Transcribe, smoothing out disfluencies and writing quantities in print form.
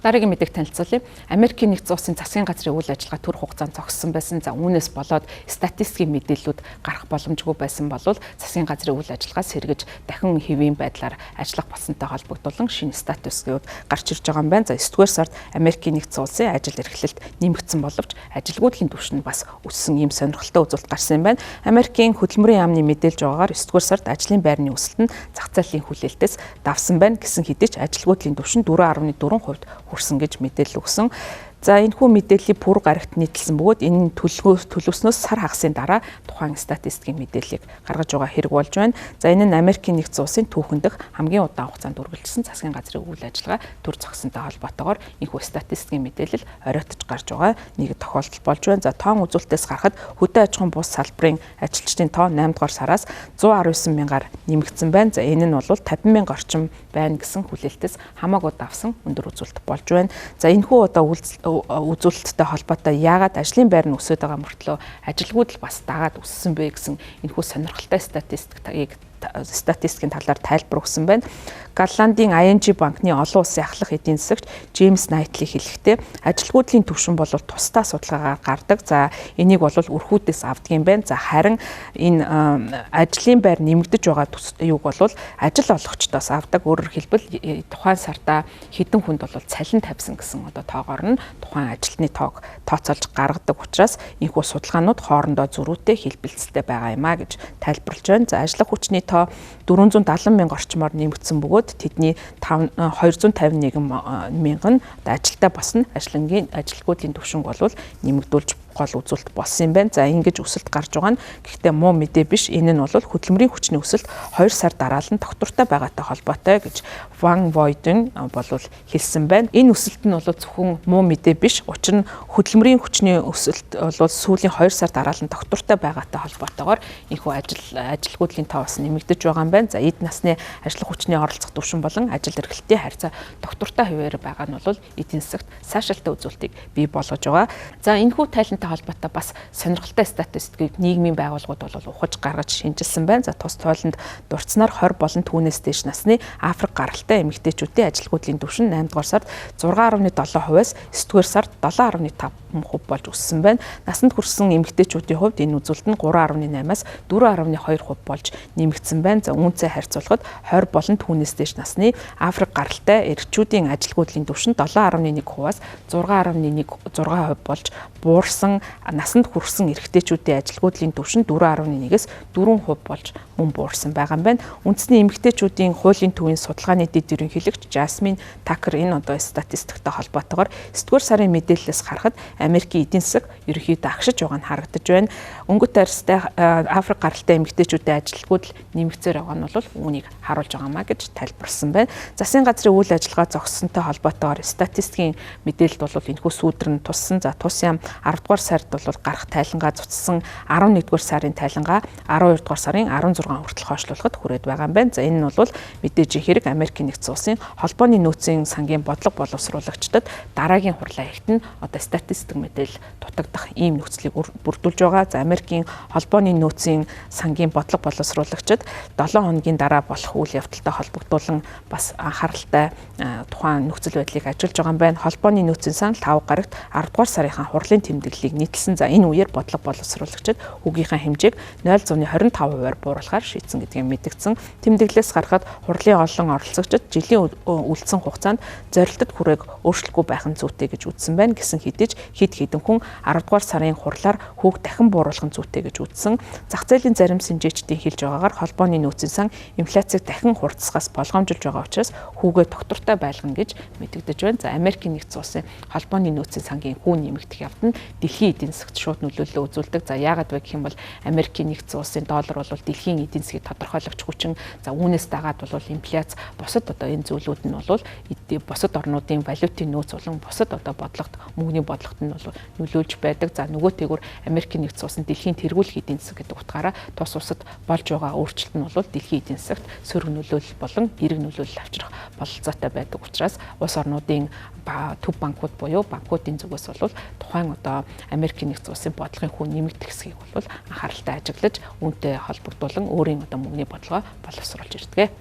Дараагийн мэдээг танилцуулъя. Америкийн нэгдсэн улсын засгийн газрын үйл ажиллагаа төр хугацаанд зогссон байсан. За үүнээс болоод статистикийн мэдээллүүд гарах боломжгүй байсан болвол засгийн газрын үйл ажиллагаа сэргэж дахин хэвийн байдлаар ажиллах болсонтой холбогдуулан шинэ статистикууд гарч ирж байгаа юм байна. За 9-р сард Америкийн нэгдсэн улсын ажил эрхлэлт нэмэгдсэн боловч ажилгүйдлийн түвшин бас өссөн ийм сонирхолтой үзүүлэлт гарсан юм байна. Америкийн хөдөлмөрийн яамны мэдээлж байгаагаар 9-р сард ажлын байрны өсөлт нь зах зээлийн хүлээлтээс давсан байна гэсэн хэдий ч ажилгүйдлийн түвшин 4.4% хүрсэн гэж мэдээлэл өгсөн. За энэхүү мэдээллийг пүр гарагт нийтэлсэн бөгөөд энэ төлөвснөөс сар хагасын дараа тухайн статистикийн мэдээллийг гаргаж байгаа хэрэг болж байна. За энэ нь Америкийн нэгдсэн улсын түүхэн дэх хамгийн удаан хугацаанд үргэлжилсэн засгийн газрын үйл ажиллагаа төр зогсонтой холбоотойгоор энэхүү статистикийн мэдээлэл оройтож гарч байгаа нэг тохиолдол болж байна. За тоон үзүүлэлтээс гарахад хөдөө аж ахуйн бус салбарын ажилчдын тоо 8 дугаар сараас 119 мянгаар нэмэгдсэн байна. За энэ нь бол 50 мянга орчим байна гэсэн хүлээлтээс хамаагүй давсан өндөр үзүүлэлт болж байна. За энэхүү удаа үзүүлэлттэй холбоотой яагаад ажлын байр нь өсөд байгаа мөртлөө ажилгүйд л бас дагаад өссөн бэ гэсэн энэхүү сонирхолтой статистикийн талаар тайлбар өгсөн байна. Голландын ING банкны олон улсын ахлах эдийн засагч Джеймс Найтли хэлэхдээ ажилгүйдлийн түвшин бол тусдаа судалгаагаар гардаг. За энийг бол өрхүүдээс авдаг юм байна. За харин энэ ажлын байр нэмэгдэж байгаа юуг бол ажил олгогчдоос авдаг. Өөрөөр хэлбэл тухайн сарда хэдэн хүнд бол цалин тавьсан гэсэн одоо тоогоор нь тухайн ажилтны тоог тооцоолж гаргадаг учраас энэхүү судалгаанууд хоорондоо зөрүүтэй хэлбэлцэлтэй байгаа юм а гэж тайлбарлаж байна. За ажиллах хүчний тоо 470 мянга орчмоор нэмэгдсэн бөгөөд тэдний 251 мянган ажилтаа босно. Ажилгүйдлийн түвшинг бол нэмэгдүүлж гол үзүүлэлт болсон юм байна. За ингэж өсөлт гарч байгаа нь гэхдээ муу мэдээ биш. Энэ нь бол хөдөлмөрийн хүчний өсөлт 2 сар дараалан доктортой байгаатай холбоотой гэж Ван Войден бол хэлсэн байна. Энэ өсөлт нь бол зөвхөн муу мэдээ биш. Учир нь хөдөлмөрийн хүчний өсөлт бол сүүлийн 2 сар дараалан доктортой байгаатай холбоотойгоор энэхүү ажилгүйдлийн тоо бас нэмэгдэж байгаа юм байна. За эд насны ажиллах хүчний оролцох түвшин болон ажил эрхлэлтийн харьцаа доктортой хувиар байгаа нь бол эдийн засагт сайшаалтай үзүүлэлтийг бий болгож байгаа. За энэхүү тайлантай холбоотой бас сонирхолтой статистикийг нийгмийн байгууллагууд бол ухаж гаргаж шинжилсэн байна. За тус туйланд дурдсанаар 20 болон түүнээс дээш насны Африк гаралтай эмэгтэйчүүдийн ажилгүйдлийн түвшин 8 дугаар сард 6.7%-аас 9 дугаар сард 7.5% болж өссөн байна. Насанд хүрсэн эмэгтэйчүүдийн хувьд энэ үзүүлэлт нь 3.8-аас 4.2% болж нэмэгдсэн байна. За үүнтэй харьцуулахад 20 болон түүнээс дээш насны Африк гаралтай эрэгчүүдийн ажилгүйдлийн түвшин 7.1%-аас 6.6% болж буурсан. Насанд хүрсэн эрэгтэйчүүдийн ажилгүйдлийн түвшин 4.1-ээс 4% болж мөн буурсан байгаа юм байна. Үндэсний эмэгтэйчүүдийн хуулийн төвийн судалгааны дэд ерөнхийлөгч Жасмин Такер энэ одоо статистиктэй холбоотойгоор 9-р сарын мэдээллээс харахад Америкийн эдийн засаг ерөнхийдөө агшиж байгаа нь харагдаж байна. Өнгөт арьстай Африк гаралтай эмэгтэйчүүдийн ажилгүйд нэмэгцээр байгаа нь бол үүнийг харуулж байгаа маа гэж тайлбарлсан байна. Засгийн газрын үйл ажиллагаа зогссонтой холбоотойгоор статистикийн мэдээлэлд бол энэхүү сүүдэр нь туссан. За тус яам 10 дугаар сард бол гарах тайлангаа цуцсан, 11-р сарын тайлангаа 12-р сарын 16 хүртэл хойшлуулахад хүрээд байгаа юм байна. За энэ нь бол мэдээж хэрэг Америкийн нэгдсэн улсын холбооны нөөцийн сангийн бодлого боловсруулагчдад дараагийн хурлаа ихт нь одоо статистик мэдээлэл дутагдах ийм нөхцөлийг бүрдүүлж байгаа. За Америкийн холбооны нөөцийн сангийн бодлого боловсруулагчид 7 хоногийн дараа болох үйл явдалтай холбогдуулан бас анхааралтай тухайн нөхцөл байдлыг ажиллаж байгаа юм байна. Холбооны нөөцийн сан 5 гарагт 10 дугаар сарынхаа хурлын тэмдэглэлийг нийтэлсэн. За энэ үеэр бодлого боловсруулагчид үгийнхаа хэмжээг 0.25%-аар бууруулахаар шийдсэн гэдгийг мэдгдсэн. Тэмдэглэлээс гарахад хурлын олон оролцогчид жилийн үлдсэн хугацаанд зорилтод хүрээг өөрчлөхгүй байх нь зүйтэй гэж үзсэн байна. Гэсэн хэдий ч хэд хэдэн хүн 10 дугаар сарын хурлаар хүүг дахин бууруулах нь зүйтэй гэж үзсэн. Зах зээлийн зарим шинжээчдийн хэлж байгаагаар холбооны нөөцийн сан инфляцийг дахин хурцсахаас болгоомжлж байгаа учраас хүүгээ доктортой байлгана гэж мэдэгдэж байна. За Америкийн нэгдсэн улсын холбооны нөөцийн сангийн хүү нэмэгдэх явд нь дэлхийн эдийн засагт шууд нөлөөлөл үзүүлдэг. За яагаад вэ гэх юм бол Америкийн нэгдсэн улсын доллар бол дэлхийн эдийн засгийг тодорхойлогч хүчин. За үүнээс дагаад бол инфляц, бусад одоо энэ зүйлүүд нь бол бусад орнуудын валютын нөөц болон бусад одоо бодлогот мөнгөний бодлогот нь бол нөлөөлж байдаг. За нөгөөтэйгүр Америкийн нэгдсэн улсын дэлхийн тэргүүлэх эдийн засаг гэдэг утгаараа тус улсад болж байгаа өөрчлөлт нь бол дэлхийн эдийн засагт сөрөг нөлөөлөл болон эерэг нөлөөлөл авчрах бололцоотой байдаг учраас улс орнуудын төв банкуд буюу банкуудын зүгээс бол тухайн одоо Америкийн нэгдсэн улсын бодлогын хүн нэмэгдэх хэсгийг бол анхааралтай ажиглаж үүнтэй холбогдуулан өөрийн одоо мөнгөний бодлогоо боловсруулж ирдэг.